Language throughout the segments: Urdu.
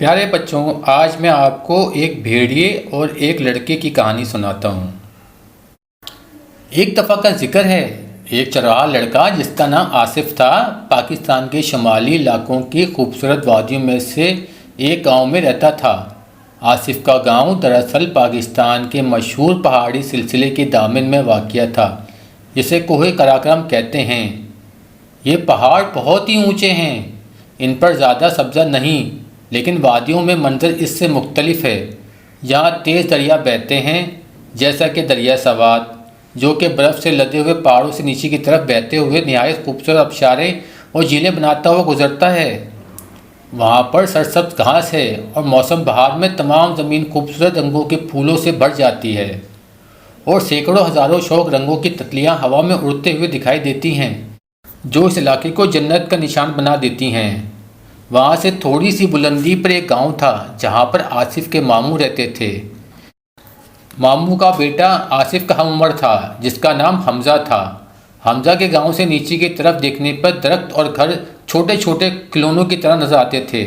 پیارے بچوں، آج میں آپ کو ایک بھیڑیے اور ایک لڑکے کی کہانی سناتا ہوں۔ ایک دفعہ کا ذکر ہے، ایک چرواہا لڑکا جس کا نام آصف تھا، پاکستان کے شمالی علاقوں کی خوبصورت وادیوں میں سے ایک گاؤں میں رہتا تھا۔ آصف کا گاؤں دراصل پاکستان کے مشہور پہاڑی سلسلے کے دامن میں واقع تھا، جسے کوہ قراقرم کہتے ہیں۔ یہ پہاڑ بہت ہی اونچے ہیں، ان پر زیادہ سبزہ نہیں، لیکن وادیوں میں منظر اس سے مختلف ہے۔ یہاں تیز دریا بہتے ہیں، جیسا کہ دریا سوات، جو کہ برف سے لدے ہوئے پہاڑوں سے نیچے کی طرف بہتے ہوئے نہایت خوبصورت آبشاریں اور جھیلیں بناتا ہوا گزرتا ہے۔ وہاں پر سرسبز گھاس ہے اور موسم بہار میں تمام زمین خوبصورت رنگوں کے پھولوں سے بھر جاتی ہے، اور سینکڑوں ہزاروں شوق رنگوں کی تتلیاں ہوا میں اڑتے ہوئے دکھائی دیتی ہیں، جو اس علاقے کو جنت کا نشان بنا دیتی ہیں۔ وہاں سے تھوڑی سی بلندی پر ایک گاؤں تھا، جہاں پر آصف کے ماموں رہتے تھے۔ ماموں کا بیٹا آصف کا ہم عمر تھا، جس کا نام حمزہ تھا۔ حمزہ کے گاؤں سے نیچے کی طرف دیکھنے پر درخت اور گھر چھوٹے چھوٹے کھلونوں کی طرح نظر آتے تھے۔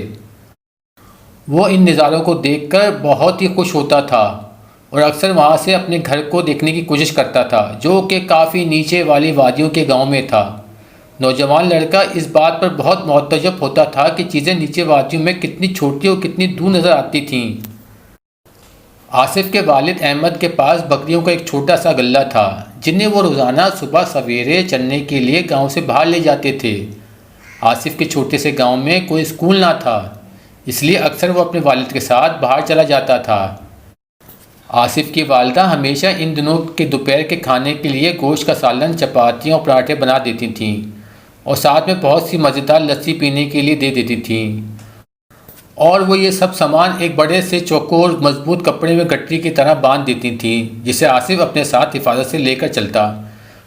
وہ ان نظاروں کو دیکھ کر بہت ہی خوش ہوتا تھا اور اکثر وہاں سے اپنے گھر کو دیکھنے کی کوشش کرتا تھا، جو کہ کافی نیچے والی وادیوں کے گاؤں میں تھا۔ نوجوان لڑکا اس بات پر بہت متعجب ہوتا تھا کہ چیزیں نیچے وادیوں میں کتنی چھوٹی اور کتنی دور نظر آتی تھیں۔ آصف کے والد احمد کے پاس بکریوں کا ایک چھوٹا سا غلہ تھا، جنہیں وہ روزانہ صبح سویرے چرنے کے لیے گاؤں سے باہر لے جاتے تھے۔ آصف کے چھوٹے سے گاؤں میں کوئی اسکول نہ تھا، اس لیے اکثر وہ اپنے والد کے ساتھ باہر چلا جاتا تھا۔ آصف کی والدہ ہمیشہ ان دنوں کے دوپہر کے کھانے کے لیے گوشت کا سالن، چپاتیاں اور پراٹھے بنا دیتی تھیں، اور ساتھ میں بہت سی مزیدار لسی پینے کے لیے دے دیتی تھیں، اور وہ یہ سب سامان ایک بڑے سے چوکور مضبوط کپڑے میں گٹری کی طرح باندھ دیتی تھیں، جسے آصف اپنے ساتھ حفاظت سے لے کر چلتا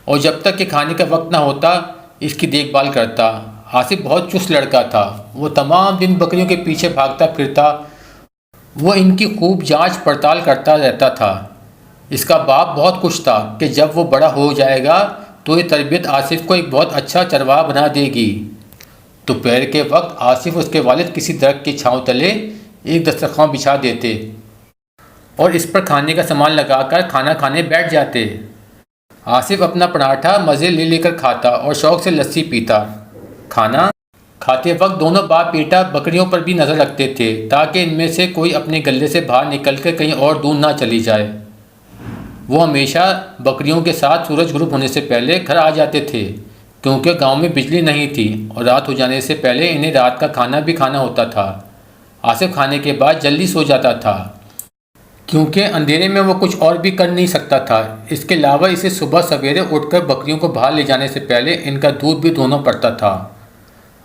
اور جب تک کہ کھانے کا وقت نہ ہوتا اس کی دیکھ بھال کرتا۔ آصف بہت چست لڑکا تھا، وہ تمام دن بکریوں کے پیچھے بھاگتا پھرتا، وہ ان کی خوب جانچ پڑتال کرتا رہتا تھا۔ اس کا باپ بہت خوش تھا کہ جب وہ بڑا ہو جائے گا تو یہ تربیت آصف کو ایک بہت اچھا چرواہا بنا دے گی۔ دوپہر کے وقت آصف اور اس کے والد کسی درخت کی چھاؤں تلے ایک دسترخوان بچھا دیتے اور اس پر کھانے کا سامان لگا کر کھانا کھانے بیٹھ جاتے۔ آصف اپنا پراٹھا مزے لے لے کر کھاتا اور شوق سے لسی پیتا۔ کھانا کھاتے وقت دونوں باپ بیٹا بکریوں پر بھی نظر رکھتے تھے، تاکہ ان میں سے کوئی اپنے گلے سے باہر نکل کر کہیں اور دور نہ چلی جائے۔ وہ ہمیشہ بکریوں کے ساتھ سورج غروب ہونے سے پہلے گھر آ جاتے تھے، کیونکہ گاؤں میں بجلی نہیں تھی اور رات ہو جانے سے پہلے انہیں رات کا کھانا بھی کھانا ہوتا تھا۔ آصف کھانے کے بعد جلدی سو جاتا تھا، کیونکہ اندھیرے میں وہ کچھ اور بھی کر نہیں سکتا تھا۔ اس کے علاوہ اسے صبح سویرے اٹھ کر بکریوں کو باہر لے جانے سے پہلے ان کا دودھ بھی دھونا پڑتا تھا۔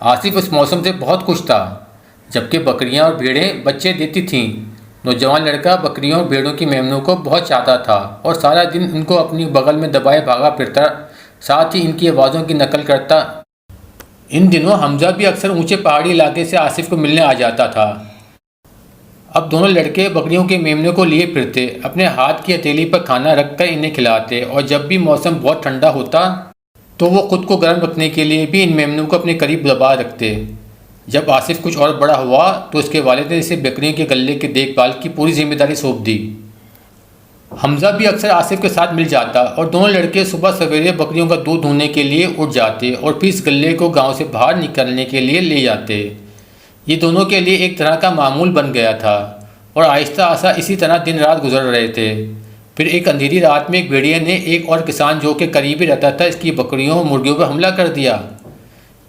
آصف اس موسم سے بہت خوش تھا، جبکہ بکریاں اور بھیڑیں بچے دیتی تھیں۔ نوجوان لڑکا بکریوں اور بھیڑوں کی میمنوں کو بہت چاہتا تھا اور سارا دن ان کو اپنی بغل میں دبائے بھاگا پھرتا، ساتھ ہی ان کی آوازوں کی نقل کرتا۔ ان دنوں حمزہ بھی اکثر اونچے پہاڑی علاقے سے آصف کو ملنے آ جاتا تھا۔ اب دونوں لڑکے بکریوں کے میمنوں کو لیے پھرتے، اپنے ہاتھ کی ہتھیلی پر کھانا رکھ کر انہیں کھلاتے، اور جب بھی موسم بہت ٹھنڈا ہوتا تو وہ خود کو گرم رکھنے کے لیے بھی ان میمنوں کو اپنے قریب دبا رکھتے۔ جب آصف کچھ اور بڑا ہوا تو اس کے والد نے اسے بکریوں کے غلے کی دیکھ بھال کی پوری ذمہ داری سونپ دی۔ حمزہ بھی اکثر آصف کے ساتھ مل جاتا اور دونوں لڑکے صبح سویرے بکریوں کا دودھ دھونے کے لیے اٹھ جاتے اور پھر اس غلے کو گاؤں سے باہر نکلنے کے لیے لے جاتے۔ یہ دونوں کے لیے ایک طرح کا معمول بن گیا تھا، اور آہستہ آہستہ اسی طرح دن رات گزر رہے تھے۔ پھر ایک اندھیری رات میں ایک بھیڑیے نے ایک اور کسان جو کہ قریب ہی رہتا تھا، اس کی بکریوں اور مرغیوں پر حملہ کر دیا۔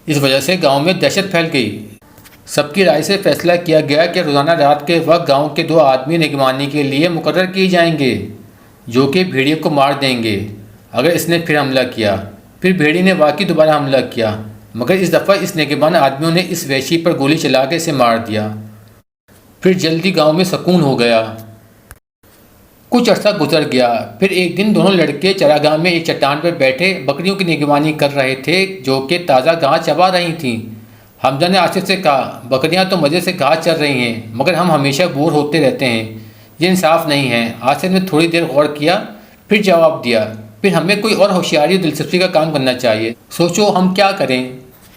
اس وجہ سے گاؤں میں دہشت پھیل گئی۔ سب کی رائے سے فیصلہ کیا گیا کہ روزانہ رات کے وقت گاؤں کے 2 آدمی نگرانی کے لیے مقرر کیے جائیں گے، جو کہ بھیڑیے کو مار دیں گے اگر اس نے پھر حملہ کیا۔ پھر بھیڑیے نے واقعی دوبارہ حملہ کیا، مگر اس دفعہ اس نگہبان آدمیوں نے اس وحشی پر گولی چلا کے اسے مار دیا۔ پھر جلدی گاؤں میں سکون ہو گیا۔ کچھ عرصہ گزر گیا۔ پھر ایک دن دونوں لڑکے چراگاہ میں ایک چٹان پر بیٹھے بکریوں کی نگہبانی کر رہے تھے، جو کہ تازہ گھاس چبا رہی تھیں۔ حمزہ نے آصف سے کہا، بکریاں تو مزے سے گھاس چر رہی ہیں، مگر ہم ہمیشہ بور ہوتے رہتے ہیں، یہ انصاف نہیں ہے۔ آصف نے تھوڑی دیر غور کیا، پھر جواب دیا، پھر ہمیں کوئی اور ہوشیاری اور دلچسپی کا کام کرنا چاہیے۔ سوچو ہم کیا کریں۔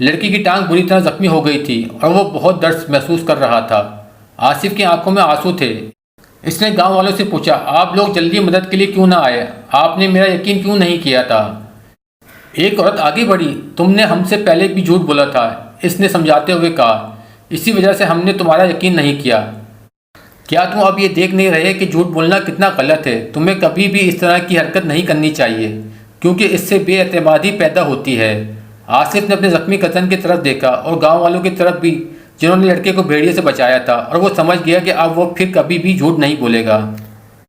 لڑکی کی ٹانگ بری طرح زخمی ہو گئی تھی اور وہ بہت درد محسوس کر رہا تھا۔ آصف کی آنکھوں میں آنسو تھے۔ اس نے گاؤں والوں سے پوچھا، آپ لوگ جلدی مدد کے لیے کیوں نہ آئے؟ آپ نے میرا یقین کیوں نہیں کیا تھا؟ ایک عورت آگے بڑھی، تم نے ہم سے پہلے بھی جھوٹ بولا تھا، اس نے سمجھاتے ہوئے کہا، اسی وجہ سے ہم نے تمہارا یقین نہیں کیا۔ کیا تم اب یہ دیکھ نہیں رہے کہ جھوٹ بولنا کتنا غلط ہے؟ تمہیں کبھی بھی اس طرح کی حرکت نہیں کرنی چاہیے کیونکہ اس سے بے اعتمادی پیدا ہوتی ہے۔ آصف نے اپنے زخمی کزن کی طرف دیکھا اور گاؤں والوں کی طرف بھی جنہوں نے لڑکے کو بھیڑیے سے بچایا تھا، اور وہ سمجھ گیا کہ اب وہ پھر کبھی بھی جھوٹ نہیں بولے گا۔